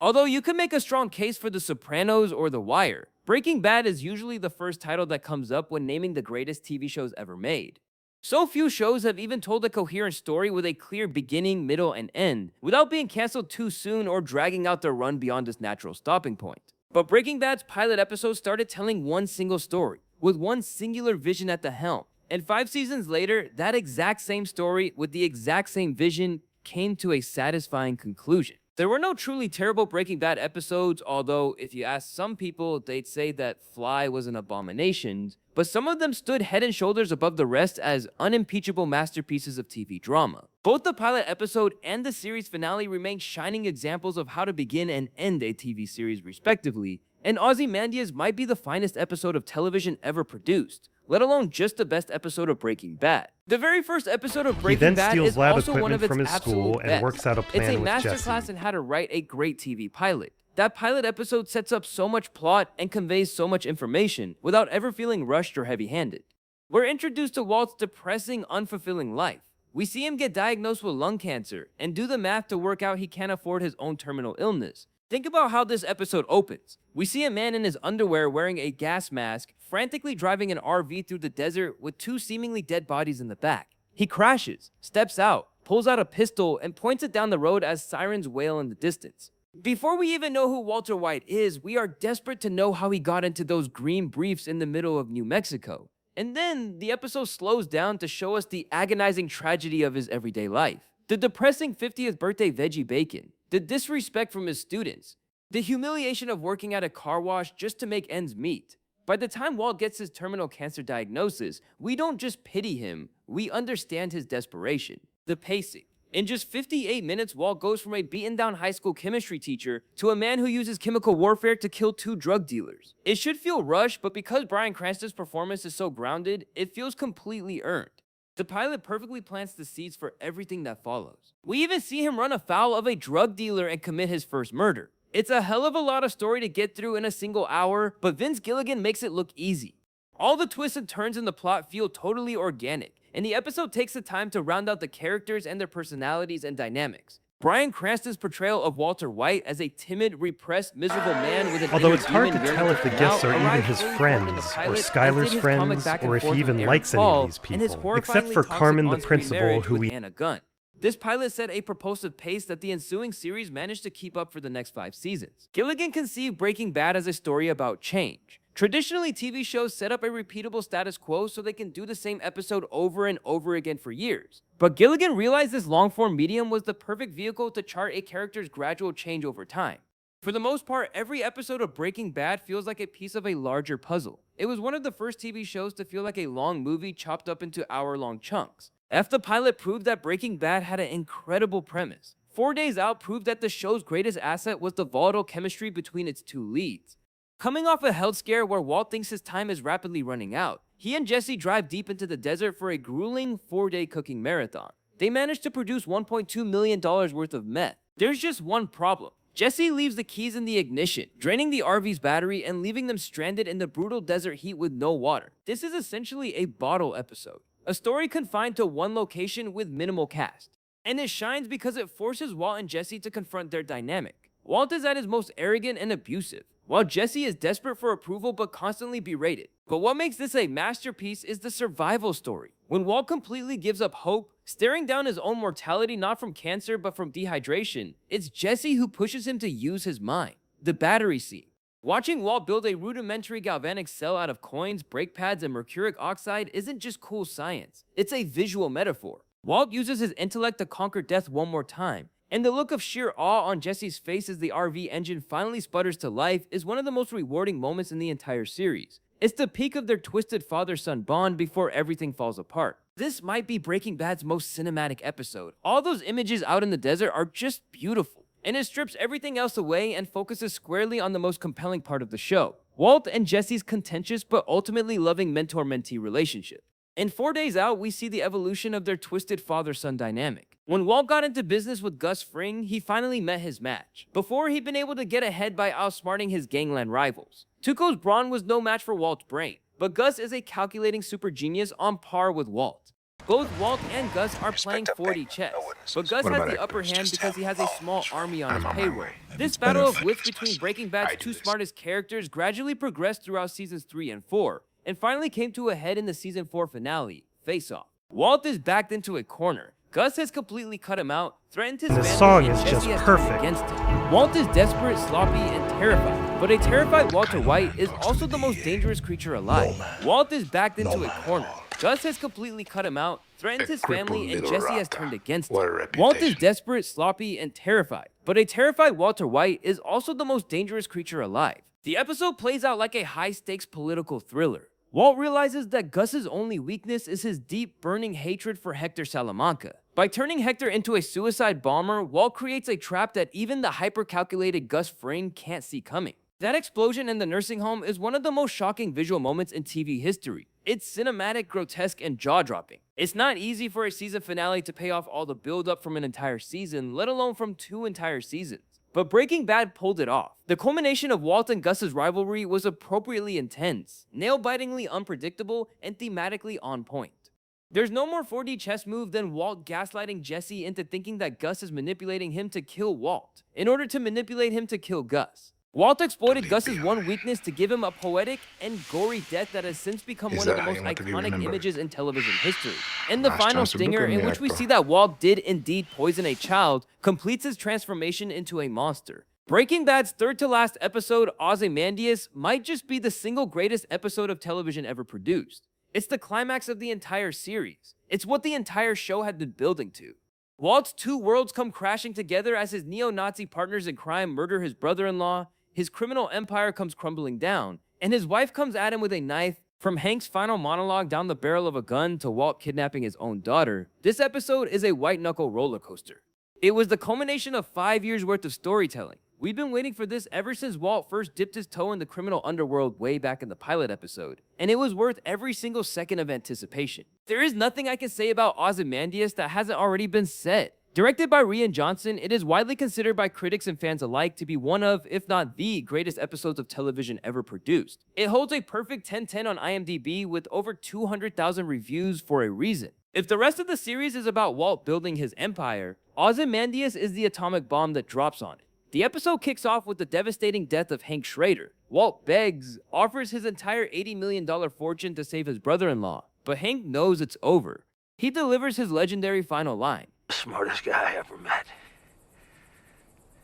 Although you could make a strong case for The Sopranos or The Wire, Breaking Bad is usually the first title that comes up when naming the greatest TV shows ever made. So few shows have even told a coherent story with a clear beginning, middle, and end, without being cancelled too soon or dragging out their run beyond its natural stopping point. But Breaking Bad's pilot episode started telling one single story, with one singular vision at the helm. And 5 seasons later, that exact same story, with the exact same vision, came to a satisfying conclusion. There were no truly terrible Breaking Bad episodes, although if you ask some people, they'd say that Fly was an abomination, but some of them stood head and shoulders above the rest as unimpeachable masterpieces of TV drama. Both the pilot episode and the series finale remain shining examples of how to begin and end a TV series respectively, and Ozymandias might be the finest episode of television ever produced, let alone just the best episode of Breaking Bad. The very first episode of Breaking Bad is also one of its absolute best. Works out a plan it's a with masterclass Jesse. in how to write a great TV pilot. That pilot episode sets up so much plot and conveys so much information without ever feeling rushed or heavy-handed. We're introduced to Walt's depressing, unfulfilling life. We see him get diagnosed with lung cancer and do the math to work out he can't afford his own terminal illness. Think about how this episode opens. We see a man in his underwear wearing a gas mask, frantically driving an RV through the desert with 2 seemingly dead bodies in the back. He crashes, steps out, pulls out a pistol, and points it down the road as sirens wail in the distance. Before we even know who Walter White is, we are desperate to know how he got into those green briefs in the middle of New Mexico. And then, the episode slows down to show us the agonizing tragedy of his everyday life. The depressing 50th birthday veggie bacon, the disrespect from his students, the humiliation of working at a car wash just to make ends meet. By the time Walt gets his terminal cancer diagnosis, we don't just pity him, we understand his desperation. The pacing. In just 58 minutes, Walt goes from a beaten-down high school chemistry teacher to a man who uses chemical warfare to kill 2 drug dealers. It should feel rushed, but because Bryan Cranston's performance is so grounded, it feels completely earned. The pilot perfectly plants the seeds for everything that follows. We even see him run afoul of a drug dealer and commit his first murder. It's a hell of a lot of story to get through in a single hour, but Vince Gilligan makes it look easy. All the twists and turns in the plot feel totally organic, and the episode takes the time to round out the characters and their personalities and dynamics. Bryan Cranston's portrayal of Walter White as a timid, repressed, miserable man with an Although inner it's hard to demon tell if the yearning for guests are out even arrives his fully formed in the friends, or pilot, Skylar's as did his comic friends, back and or if he forth with even Aaron likes any of Paul, these and his people, except horrifyingly for toxic Carmen the on-screen principal, marriage who with we... Anna Gunn. This pilot set a propulsive pace that the ensuing series managed to keep up for the next 5 seasons. Gilligan conceived Breaking Bad as a story about change. Traditionally, TV shows set up a repeatable status quo so they can do the same episode over and over again for years. But Gilligan realized this long-form medium was the perfect vehicle to chart a character's gradual change over time. For the most part, every episode of Breaking Bad feels like a piece of a larger puzzle. It was one of the first TV shows to feel like a long movie chopped up into hour-long chunks. The pilot proved that Breaking Bad had an incredible premise. 4 Days Out proved that the show's greatest asset was the volatile chemistry between its 2 leads. Coming off a health scare where Walt thinks his time is rapidly running out, he and Jesse drive deep into the desert for a grueling 4-day cooking marathon. They manage to produce $1.2 million worth of meth. There's just one problem. Jesse leaves the keys in the ignition, draining the RV's battery and leaving them stranded in the brutal desert heat with no water. This is essentially a bottle episode. A story confined to one location with minimal cast. And it shines because it forces Walt and Jesse to confront their dynamic. Walt is at his most arrogant and abusive, while Jesse is desperate for approval but constantly berated. But what makes this a masterpiece is the survival story. When Walt completely gives up hope, staring down his own mortality not from cancer but from dehydration, it's Jesse who pushes him to use his mind. The battery scene. Watching Walt build a rudimentary galvanic cell out of coins, brake pads, and mercuric oxide isn't just cool science, it's a visual metaphor. Walt uses his intellect to conquer death one more time, and the look of sheer awe on Jesse's face as the RV engine finally sputters to life is one of the most rewarding moments in the entire series. It's the peak of their twisted father-son bond before everything falls apart. This might be Breaking Bad's most cinematic episode. All those images out in the desert are just beautiful, and it strips everything else away and focuses squarely on the most compelling part of the show, Walt and Jesse's contentious but ultimately loving mentor-mentee relationship. In 4 Days Out, we see the evolution of their twisted father-son dynamic. When Walt got into business with Gus Fring, he finally met his match. Before, he'd been able to get ahead by outsmarting his gangland rivals. Tuco's brawn was no match for Walt's brain, but Gus is a calculating super genius on par with Walt. Both Walt and Gus are playing Inspector 4D Bateman, chess, no witnesses. but Gus What has about the upper Edwards? hand Just because he has a have small all army on his I'm on my payroll. way. This It's better battle if of I wits fix between myself. Breaking Bad's I do two this. smartest characters gradually progressed throughout seasons 3 and 4, and finally came to a head in the season 4 finale, Face Off. Walt is backed into a corner. Gus has completely cut him out, threatened his This family, song and is Jesse just has perfect. turned against him. Walt is desperate, sloppy, and terrified, but a terrified Walter White is also the most dangerous creature alive. Walt is backed into a corner. Gus has completely cut him out, threatens his family, and Jesse has turned against him. Walt is desperate, sloppy, and terrified, but a terrified Walter White is also the most dangerous creature alive. The episode plays out like a high-stakes political thriller. Walt realizes that Gus's only weakness is his deep, burning hatred for Hector Salamanca. By turning Hector into a suicide bomber, Walt creates a trap that even the hyper-calculated Gus Fring can't see coming. That explosion in the nursing home is one of the most shocking visual moments in TV history. It's cinematic, grotesque, and jaw-dropping. It's not easy for a season finale to pay off all the build-up from an entire season, let alone from 2 entire seasons. But Breaking Bad pulled it off. The culmination of Walt and Gus's rivalry was appropriately intense, nail-bitingly unpredictable, and thematically on point. There's no more 4D chess move than Walt gaslighting Jesse into thinking that Gus is manipulating him to kill Walt, in order to manipulate him to kill Gus. Walt exploited Gus's one weakness to give him a poetic and gory death that has since become one of the most iconic images in television history. And the final stinger, in which we see that Walt did indeed poison a child, completes his transformation into a monster. Breaking Bad's third to last episode, Ozymandias, might just be the single greatest episode of television ever produced. It's the climax of the entire series. It's what the entire show had been building to. Walt's two worlds come crashing together as his neo-Nazi partners in crime murder his brother-in-law, his criminal empire comes crumbling down, and his wife comes at him with a knife. From Hank's final monologue down the barrel of a gun to Walt kidnapping his own daughter, this episode is a white-knuckle roller coaster. It was the culmination of 5 years worth of storytelling. We've been waiting for this ever since Walt first dipped his toe in the criminal underworld way back in the pilot episode, and it was worth every single second of anticipation. There is nothing I can say about Ozymandias that hasn't already been said. Directed by Rian Johnson, it is widely considered by critics and fans alike to be one of, if not the, greatest episodes of television ever produced. It holds a perfect 10/10 on IMDb with over 200,000 reviews for a reason. If the rest of the series is about Walt building his empire, Ozymandias is the atomic bomb that drops on it. The episode kicks off with the devastating death of Hank Schrader. Walt begs, offers his entire $80 million fortune to save his brother-in-law, but Hank knows it's over. He delivers his legendary final line. The smartest guy I ever met.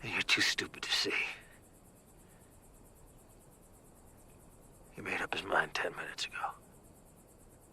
And you're too stupid to see. He made up his mind 10 minutes ago.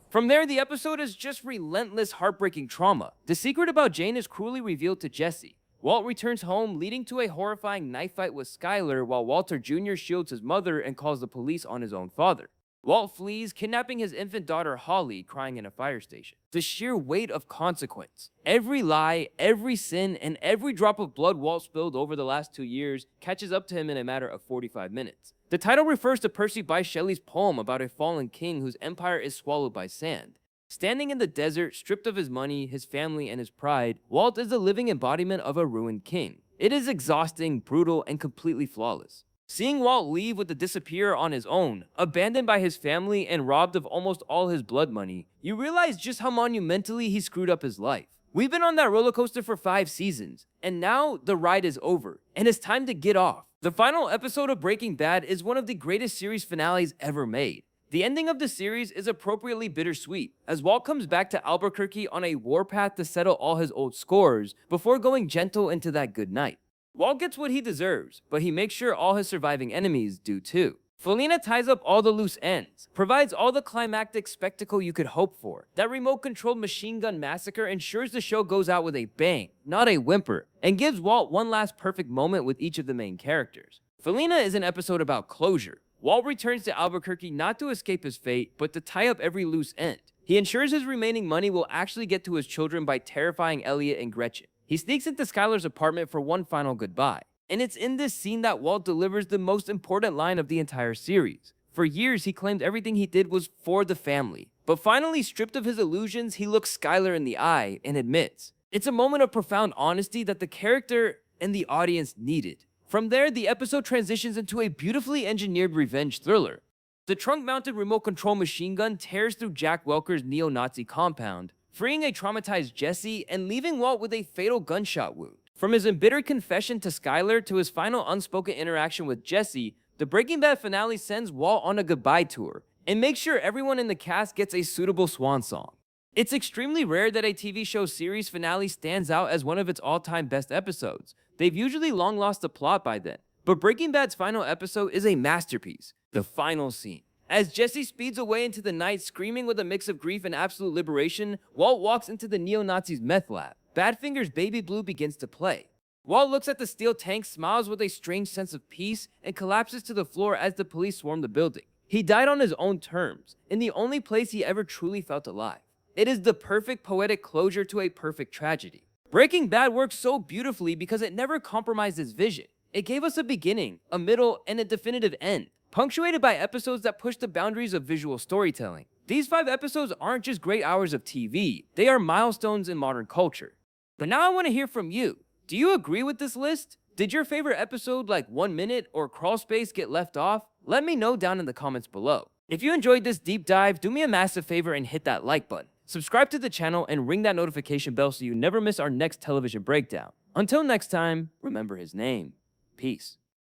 From there, the episode is just relentless, heartbreaking trauma. The secret about Jane is cruelly revealed to Jesse. Walt returns home, leading to a horrifying knife fight with Skyler, while Walter Jr. shields his mother and calls the police on his own father. Walt flees, kidnapping his infant daughter Holly, crying in a fire station. The sheer weight of consequence. Every lie, every sin, and every drop of blood Walt spilled over the last 2 years catches up to him in a matter of 45 minutes. The title refers to Percy Bysshe Shelley's poem about a fallen king whose empire is swallowed by sand. Standing in the desert, stripped of his money, his family, and his pride, Walt is the living embodiment of a ruined king. It is exhausting, brutal, and completely flawless. Seeing Walt leave with the disappear on his own, abandoned by his family and robbed of almost all his blood money, you realize just how monumentally he screwed up his life. We've been on that roller coaster for 5 seasons, and now the ride is over, and it's time to get off. The final episode of Breaking Bad is one of the greatest series finales ever made. The ending of the series is appropriately bittersweet, as Walt comes back to Albuquerque on a warpath to settle all his old scores before going gentle into that good night. Walt gets what he deserves, but he makes sure all his surviving enemies do too. Felina ties up all the loose ends, provides all the climactic spectacle you could hope for. That remote-controlled machine gun massacre ensures the show goes out with a bang, not a whimper, and gives Walt one last perfect moment with each of the main characters. Felina is an episode about closure. Walt returns to Albuquerque not to escape his fate, but to tie up every loose end. He ensures his remaining money will actually get to his children by terrifying Elliot and Gretchen. He sneaks into Skyler's apartment for one final goodbye. And it's in this scene that Walt delivers the most important line of the entire series. For years, he claimed everything he did was for the family. But finally, stripped of his illusions, he looks Skyler in the eye and admits. It's a moment of profound honesty that the character and the audience needed. From there, the episode transitions into a beautifully engineered revenge thriller. The trunk-mounted remote control machine gun tears through Jack Welker's neo-Nazi compound, freeing a traumatized Jesse and leaving Walt with a fatal gunshot wound. From his embittered confession to Skyler to his final unspoken interaction with Jesse, the Breaking Bad finale sends Walt on a goodbye tour and makes sure everyone in the cast gets a suitable swan song. It's extremely rare that a TV show series finale stands out as one of its all-time best episodes. They've usually long lost the plot by then, but Breaking Bad's final episode is a masterpiece. The final scene. As Jesse speeds away into the night screaming with a mix of grief and absolute liberation, Walt walks into the neo-Nazis' meth lab. Badfinger's Baby Blue begins to play. Walt looks at the steel tank, smiles with a strange sense of peace, and collapses to the floor as the police swarm the building. He died on his own terms, in the only place he ever truly felt alive. It is the perfect poetic closure to a perfect tragedy. Breaking Bad works so beautifully because it never compromised its vision. It gave us a beginning, a middle, and a definitive end, punctuated by episodes that push the boundaries of visual storytelling. These 5 episodes aren't just great hours of TV, they are milestones in modern culture. But now I want to hear from you. Do you agree with this list? Did your favorite episode like 1 Minute or Crawl Space get left off? Let me know down in the comments below. If you enjoyed this deep dive, do me a massive favor and hit that like button. Subscribe to the channel and ring that notification bell so you never miss our next television breakdown. Until next time, remember his name. Peace.